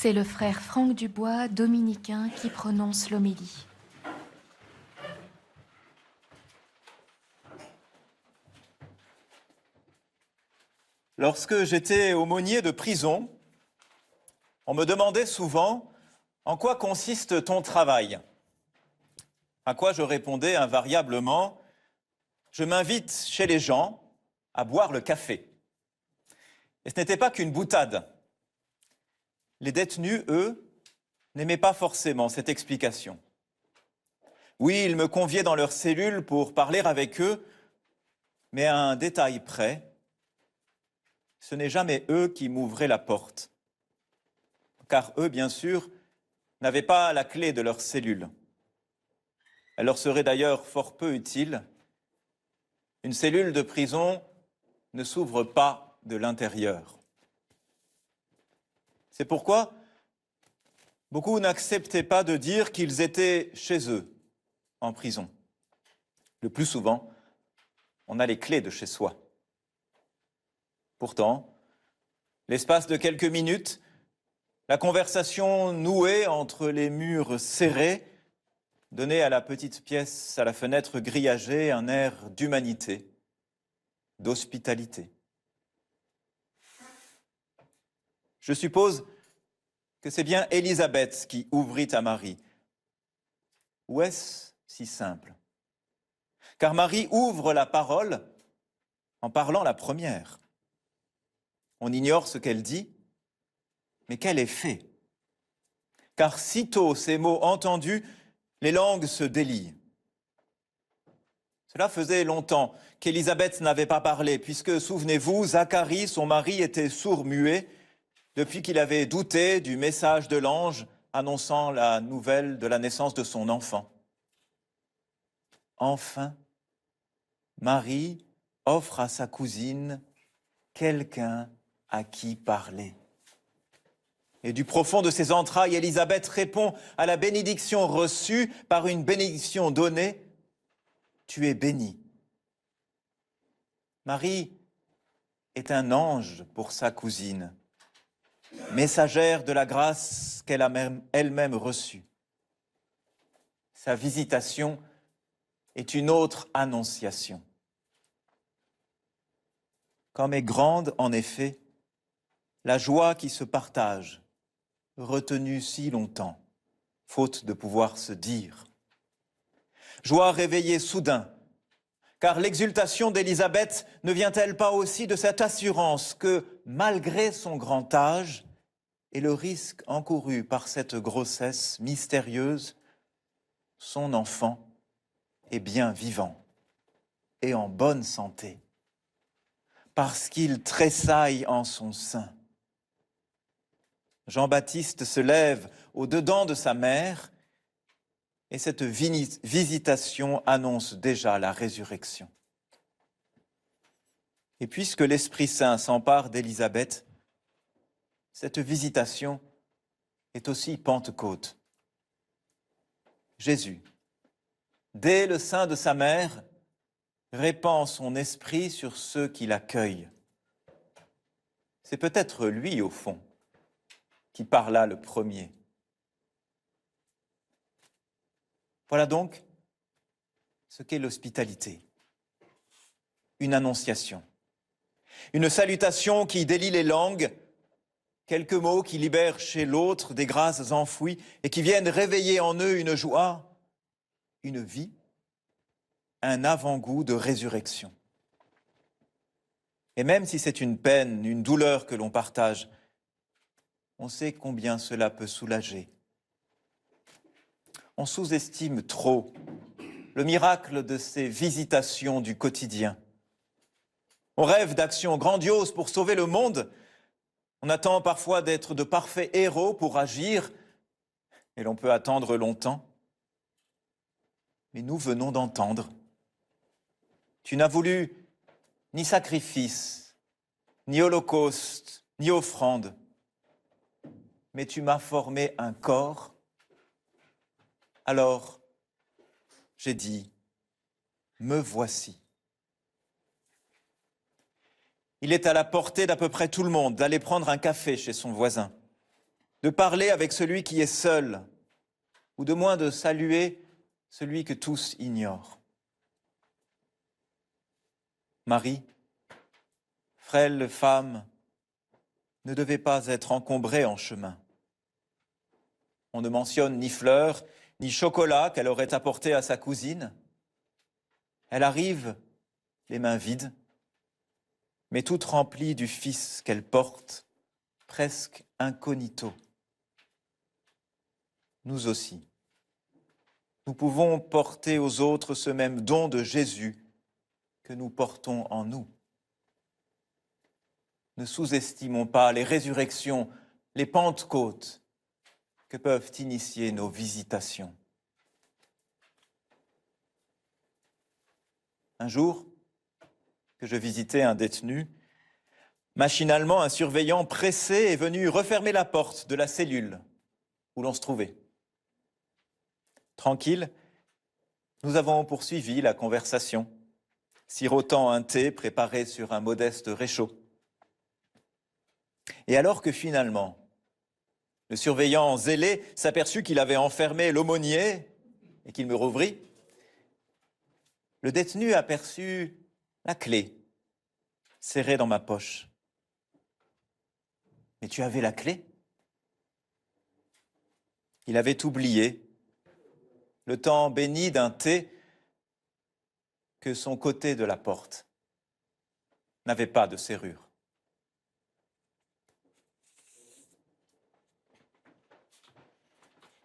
C'est le frère Franck Dubois, dominicain, qui prononce l'homélie. Lorsque j'étais aumônier de prison, on me demandait souvent « En quoi consiste ton travail ?» À quoi je répondais invariablement « Je m'invite chez les gens à boire le café. » Et ce n'était pas qu'une boutade. Les détenus, eux, n'aimaient pas forcément cette explication. Oui, ils me conviaient dans leur cellule pour parler avec eux, mais à un détail près, ce n'est jamais eux qui m'ouvraient la porte. Car eux, bien sûr, n'avaient pas la clé de leur cellule. Elle leur serait d'ailleurs fort peu utile. Une cellule de prison ne s'ouvre pas de l'intérieur. C'est pourquoi beaucoup n'acceptaient pas de dire qu'ils étaient chez eux, en prison. Le plus souvent, on a les clés de chez soi. Pourtant, l'espace de quelques minutes, la conversation nouée entre les murs serrés donnait à la petite pièce à la fenêtre grillagée un air d'humanité, d'hospitalité. Je suppose que c'est bien Élisabeth qui ouvrit à Marie. Ou est-ce si simple? Car Marie ouvre la parole en parlant la première. On ignore ce qu'elle dit, mais quel effet! Car sitôt ces mots entendus, les langues se délient. Cela faisait longtemps qu'Élisabeth n'avait pas parlé, puisque, souvenez-vous, Zacharie, son mari, était sourd-muet depuis qu'il avait douté du message de l'ange annonçant la nouvelle de la naissance de son enfant. Enfin, Marie offre à sa cousine quelqu'un à qui parler. Et du profond de ses entrailles, Élisabeth répond à la bénédiction reçue par une bénédiction donnée. Tu es bénie. Marie est un ange pour sa cousine, messagère de la grâce qu'elle a elle-même reçue. Sa visitation est une autre annonciation. Comme est grande, en effet, la joie qui se partage, retenue si longtemps, faute de pouvoir se dire. Joie réveillée soudain, car l'exultation d'Élisabeth ne vient-elle pas aussi de cette assurance que, malgré son grand âge et le risque encouru par cette grossesse mystérieuse, son enfant est bien vivant et en bonne santé, parce qu'il tressaille en son sein. Jean-Baptiste se lève au-dedans de sa mère et cette visitation annonce déjà la résurrection. Et puisque l'Esprit Saint s'empare d'Élisabeth, cette visitation est aussi Pentecôte. Jésus, dès le sein de sa mère, répand son esprit sur ceux qui l'accueillent. C'est peut-être lui, au fond, qui parla le premier. Voilà donc ce qu'est l'hospitalité. Une annonciation. Une salutation qui délie les langues, quelques mots qui libèrent chez l'autre des grâces enfouies et qui viennent réveiller en eux une joie, une vie, un avant-goût de résurrection. Et même si c'est une peine, une douleur que l'on partage, on sait combien cela peut soulager. On sous-estime trop le miracle de ces visitations du quotidien. On rêve d'actions grandioses pour sauver le monde. On attend parfois d'être de parfaits héros pour agir, et l'on peut attendre longtemps. Mais nous venons d'entendre. Tu n'as voulu ni sacrifice, ni holocauste, ni offrande, mais tu m'as formé un corps. Alors, j'ai dit, me voici. Il est à la portée d'à peu près tout le monde d'aller prendre un café chez son voisin, de parler avec celui qui est seul, ou de moins de saluer celui que tous ignorent. Marie, frêle femme, ne devait pas être encombrée en chemin. On ne mentionne ni fleurs, ni chocolat qu'elle aurait apporté à sa cousine. Elle arrive les mains vides, mais toute remplie du Fils qu'elle porte, presque incognito. Nous aussi, nous pouvons porter aux autres ce même don de Jésus que nous portons en nous. Ne sous-estimons pas les résurrections, les pentecôtes que peuvent initier nos visitations. Un jour, que je visitais un détenu, machinalement, un surveillant pressé est venu refermer la porte de la cellule où l'on se trouvait. Tranquille, nous avons poursuivi la conversation, sirotant un thé préparé sur un modeste réchaud. Et alors que finalement, le surveillant zélé s'aperçut qu'il avait enfermé l'aumônier et qu'il me rouvrit, le détenu aperçut la clé serrée dans ma poche. « Mais tu avais la clé ?» Il avait oublié, le temps béni d'un thé, que son côté de la porte n'avait pas de serrure.